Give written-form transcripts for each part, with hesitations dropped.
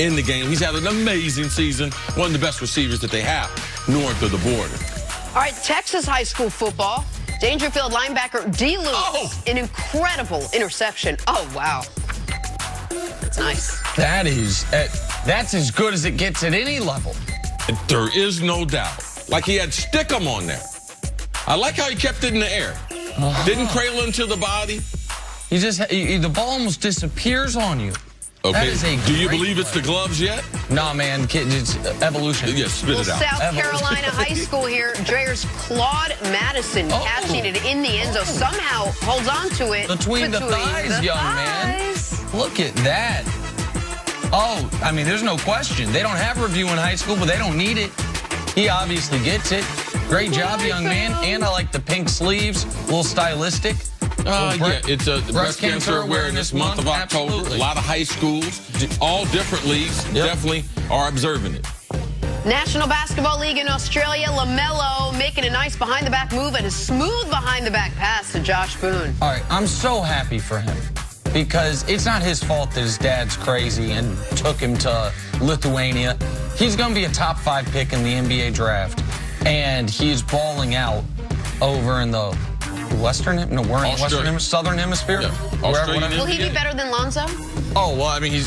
in the game. He's had an amazing season, one of the best receivers that they have north of the border. All right, Texas high school football. Dangerfield linebacker D. Lewis, an incredible interception. Oh, wow. That's nice. That's as good as it gets at any level. There is no doubt. Like he had Stickum on there. I like how he kept it in the air. Didn't cradle into the body. The ball almost disappears on you. Okay. Do you great believe it's the gloves yet? Nah, man, it's evolution. Yeah, spit it out. South Carolina high school here. Drayer's Claude Madison catching it in the end zone. Somehow holds on to it. Between the thighs, young man. Look at that. Oh, I mean, there's no question. They don't have review in high school, but they don't need it. He obviously gets it. Great job, young man. And I like the pink sleeves. A little stylistic. Yeah, it's a breast cancer awareness month of October. Absolutely. A lot of high schools, all different leagues, definitely are observing it. National Basketball League in Australia, LaMelo making a nice behind-the-back move and a smooth behind-the-back pass to Josh Boone. All right, I'm so happy for him because it's not his fault that his dad's crazy and took him to Lithuania. He's going to be a top 5 pick in the NBA draft, and he's balling out over in the Southern Hemisphere. Yeah. Will he be better than Lonzo? Oh, well, I mean,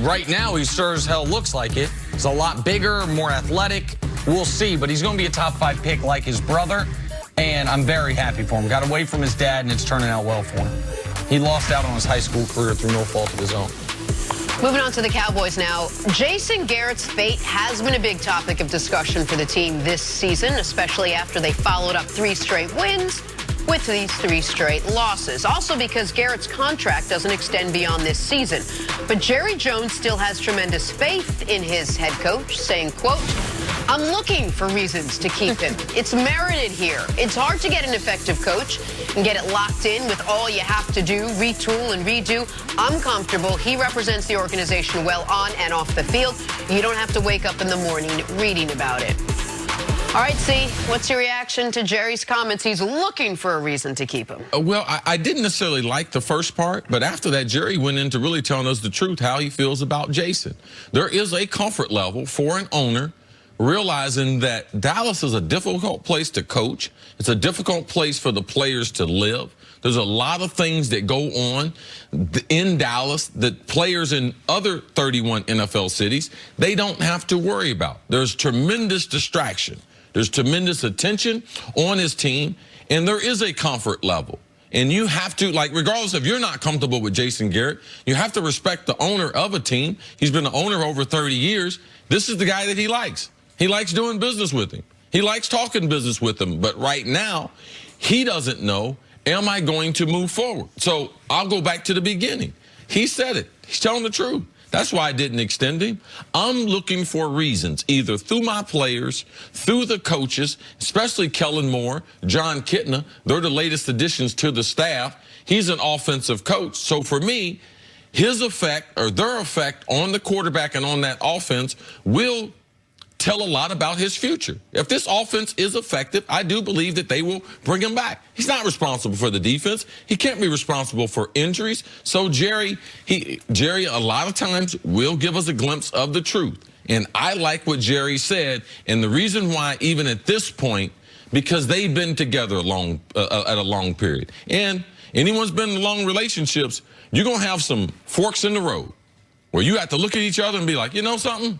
right now he sure as hell looks like it. He's a lot bigger, more athletic. We'll see, but he's going to be a top 5 pick like his brother, and I'm very happy for him. Got away from his dad, and it's turning out well for him. He lost out on his high school career through no fault of his own. Moving on to the Cowboys now. Jason Garrett's fate has been a big topic of discussion for the team this season, especially after they followed up 3 straight wins with these 3 straight losses. Also because Garrett's contract doesn't extend beyond this season. But Jerry Jones still has tremendous faith in his head coach, saying, quote, "I'm looking for reasons to keep him. It's merited here. It's hard to get an effective coach and get it locked in with all you have to do, retool and redo. I'm comfortable. He represents the organization well on and off the field. You don't have to wake up in the morning reading about it." All right, C, what's your reaction to Jerry's comments? He's looking for a reason to keep him. Well, I didn't necessarily like the first part, but after that, Jerry went into really telling us the truth, how he feels about Jason. There is a comfort level for an owner realizing that Dallas is a difficult place to coach. It's a difficult place for the players to live. There's a lot of things that go on in Dallas that players in other 31 NFL cities, they don't have to worry about. There's tremendous distraction. There's tremendous attention on his team, and there is a comfort level. And you have to, like, regardless if you're not comfortable with Jason Garrett, you have to respect the owner of a team. He's been the owner over 30 years. This is the guy that he likes. He likes doing business with him. He likes talking business with him. But right now, he doesn't know, am I going to move forward? So I'll go back to the beginning. He said it. He's telling the truth. That's why I didn't extend him. I'm looking for reasons, either through my players, through the coaches, especially Kellen Moore, John Kitna. They're the latest additions to the staff. He's an offensive coach. So for me, his effect or their effect on the quarterback and on that offense will tell a lot about his future. If this offense is effective, I do believe that they will bring him back. He's not responsible for the defense. He can't be responsible for injuries. So Jerry a lot of times will give us a glimpse of the truth. And I like what Jerry said. And the reason why, even at this point, because they've been together at a long period. And anyone's been in long relationships, you're going to have some forks in the road where you have to look at each other and be like, you know something?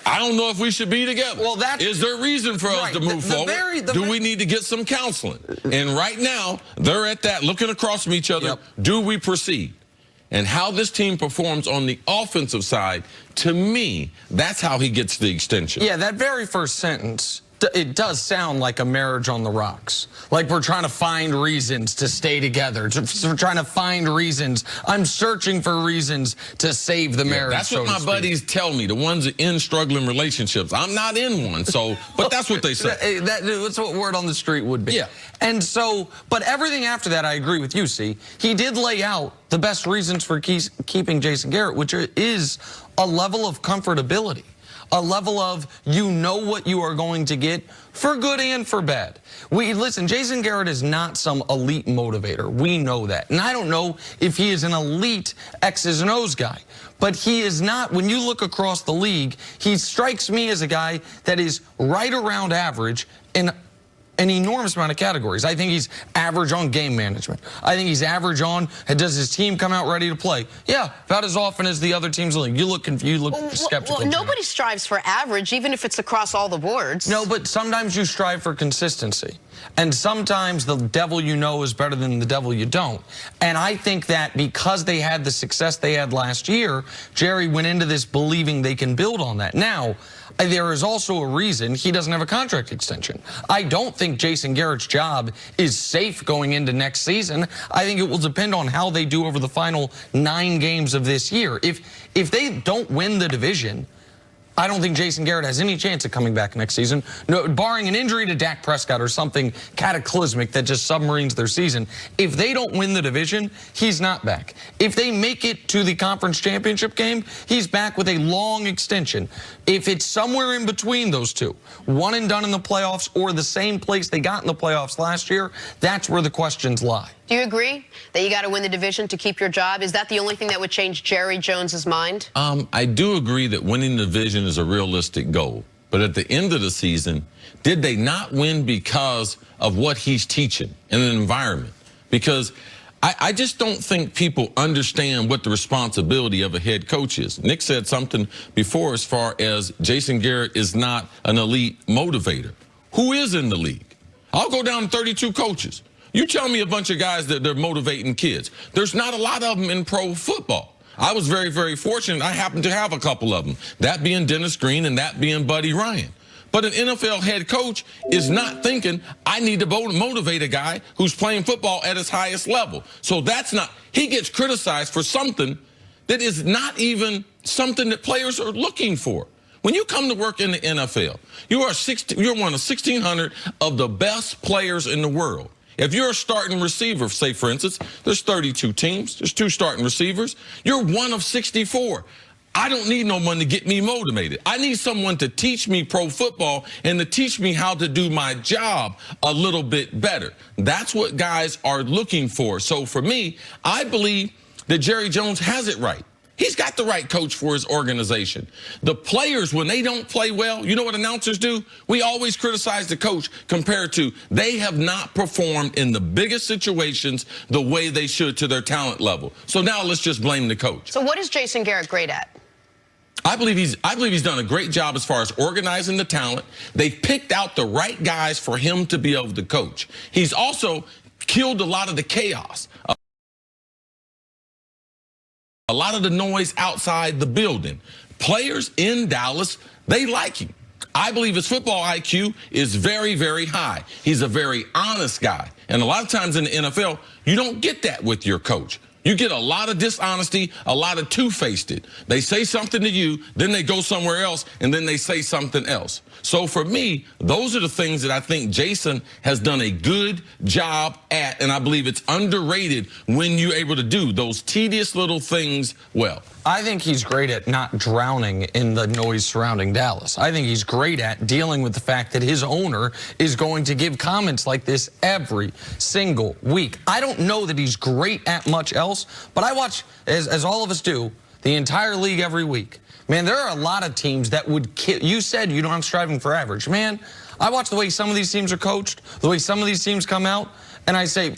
I don't know if we should be together. Well, is there a reason for us to move forward? Do we need to get some counseling? And right now, they're at that, looking across from each other. Yep. Do we proceed? And how this team performs on the offensive side, to me, that's how he gets the extension. Yeah, that very first sentence, it does sound like a marriage on the rocks. Like we're trying to find reasons to stay together. We're trying to find reasons. I'm searching for reasons to save the marriage. That's what my buddies tell me, the ones that in struggling relationships. I'm not in one, so, but that's what they say. That's what word on the street would be. Yeah. And so, but everything after that, I agree with you, see. He did lay out the best reasons for keeping Jason Garrett, which is a level of comfortability. a level of you know what you are going to get for good and for bad. Listen, Jason Garrett is not some elite motivator. We know that. And I don't know if he is an elite X's and O's guy. But he is not, when you look across the league, he strikes me as a guy that is right around average in an enormous amount of categories. I think he's average on game management. I think he's average on, does his team come out ready to play? Yeah, about as often as the other teams in the league. You look confused, you look skeptical. Well, nobody strives for average, even if it's across all the boards. No, but sometimes you strive for consistency. And sometimes the devil you know is better than the devil you don't. And I think that because they had the success they had last year, Jerry went into this believing they can build on that. Now, there is also a reason he doesn't have a contract extension. I don't think Jason Garrett's job is safe going into next season. I think it will depend on how they do over the final 9 games of this year. If they don't win the division, I don't think Jason Garrett has any chance of coming back next season, no, barring an injury to Dak Prescott or something cataclysmic that just submarines their season. If they don't win the division, he's not back. If they make it to the conference championship game, he's back with a long extension. If it's somewhere in between those two, one and done in the playoffs or the same place they got in the playoffs last year, that's where the questions lie. Do you agree that you got to win the division to keep your job? Is that the only thing that would change Jerry Jones's mind? I do agree that winning the division is a realistic goal. But at the end of the season, did they not win because of what he's teaching in an environment? Because I just don't think people understand what the responsibility of a head coach is. Nick said something before as far as Jason Garrett is not an elite motivator. Who is in the league? I'll go down to 32 coaches. You tell me a bunch of guys that they're motivating kids. There's not a lot of them in pro football. I was very, very fortunate. I happened to have a couple of them, that being Dennis Green and that being Buddy Ryan. But an NFL head coach is not thinking, I need to motivate a guy who's playing football at his highest level. So that's not, he gets criticized for something that is not even something that players are looking for. When you come to work in the NFL, you're one of 1,600 of the best players in the world. If you're a starting receiver, say, for instance, there's 32 teams, there's 2 starting receivers, you're one of 64. I don't need no one to get me motivated. I need someone to teach me pro football and to teach me how to do my job a little bit better. That's what guys are looking for. So for me, I believe that Jerry Jones has it right. He's got the right coach for his organization. The players, when they don't play well, you know what announcers do? We always criticize the coach compared to they have not performed in the biggest situations the way they should to their talent level. So now let's just blame the coach. So what is Jason Garrett great at? I believe he's done a great job as far as organizing the talent. They've picked out the right guys for him to be able to coach. He's also killed a lot of the chaos. A lot of the noise outside the building. Players in Dallas, they like him. I believe his football IQ is very, very high. He's a very honest guy. And a lot of times in the NFL, you don't get that with your coach. You get a lot of dishonesty, a lot of two-faced. They say something to you, then they go somewhere else, and then they say something else. So for me, those are the things that I think Jason has done a good job at, and I believe it's underrated when you're able to do those tedious little things well. I think he's great at not drowning in the noise surrounding Dallas. I think he's great at dealing with the fact that his owner is going to give comments like this every single week. I don't know that he's great at much else, but I watch, as all of us do, the entire league every week. Man, there are a lot of teams that would kill. You said you don't striving for average. Man, I watch the way some of these teams are coached, the way some of these teams come out, and I say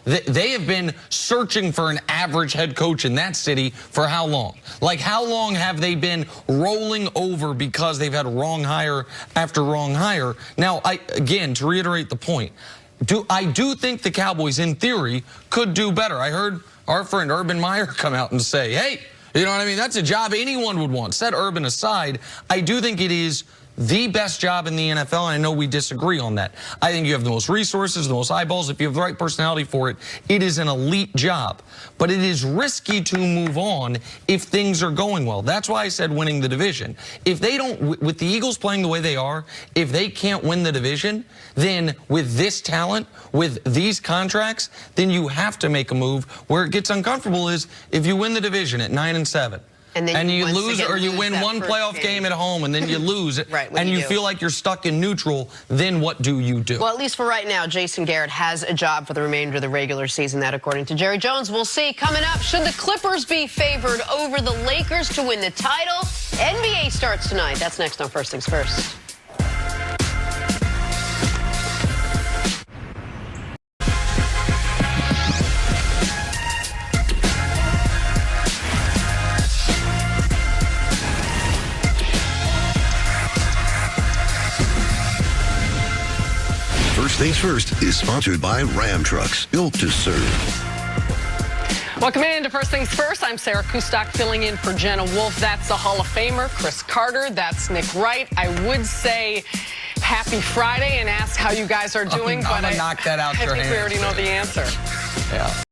they have been searching for an average head coach in that city for how long? Like, how long have they been rolling over because they've had wrong hire after wrong hire? Now, again, to reiterate the point, I do think the Cowboys, in theory, could do better. I heard our friend Urban Meyer come out and say, hey, you know what I mean? That's a job anyone would want. Set Urban aside, I do think it is the best job in the NFL, and I know we disagree on that. I think you have the most resources, the most eyeballs. If you have the right personality for it, it is an elite job. But it is risky to move on if things are going well. That's why I said winning the division. If they don't, with the Eagles playing the way they are, if they can't win the division, then with this talent, with these contracts, then you have to make a move. Where it gets uncomfortable is if you win the division at 9-7. And then you once lose, again or you lose win that one first playoff game at home and then you lose it, Right, what and do you you do? feel like you're stuck in neutral, then what do you do? Well, at least for right now, Jason Garrett has a job for the remainder of the regular season. That, according to Jerry Jones. We'll see. Coming up, should the Clippers be favored over the Lakers to win the title? NBA starts tonight. That's next on First Things First. First Things First is sponsored by Ram Trucks, built to serve. Welcome in to First Things First. I'm Sarah Kustok filling in for Jenna Wolf. That's the Hall of Famer, Chris Carter. That's Nick Wright. I would say happy Friday and ask how you guys are doing, I'm but gonna knock that out I your think we hands. already know the answer. Yeah.